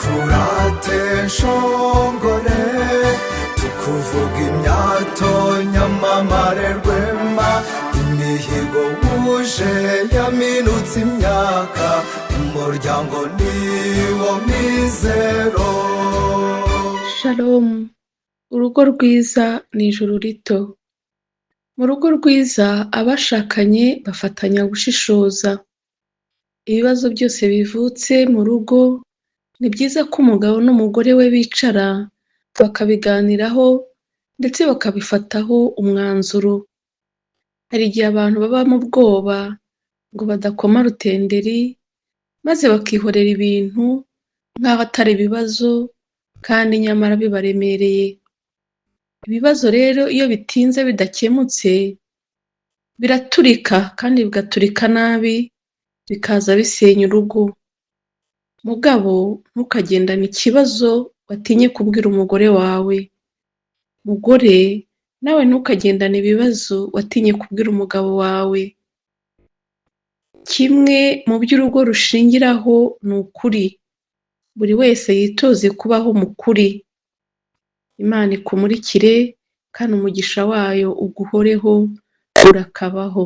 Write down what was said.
tukurate nshongore, tukuvuga imyato nyamamare rwema, imihigo wuje yaminutse imyaka, umuryango niwo mizero. Shalom. Urugo rwiza ni ijuru rito. Mu rugo rwiza abashakanye bafatanya gushishoza. Ibibazo byose bivutse mu rugo ni byiza ko umugabo n'umugore we bicara bakabiganiraho ndetse bakabifataho umwanzuro. Hari igihe abantu baba mu bwoba ngo badakoma rutenderi maze bakihorera ibintu nk'aho atari ibibazo kandi nyamara bibaremereye. Ibibazo rero iyo bitinze bidakemutse biraturika kandi bigaturika nabi, bikaza bisenya urugo. Mugabo, ntukagendane ikibazo watinye kubwira umugore wawe. Mugore, nawe ntukagendane ibibazo watinye kubwira umugabo wawe. Kimwe mu byo urugo rushingiraho ni ukuri. Buri wese yitoze kubaho mu kuri. Imana ikumurikire kandi umugisha wayo uguhoreho urakabaho.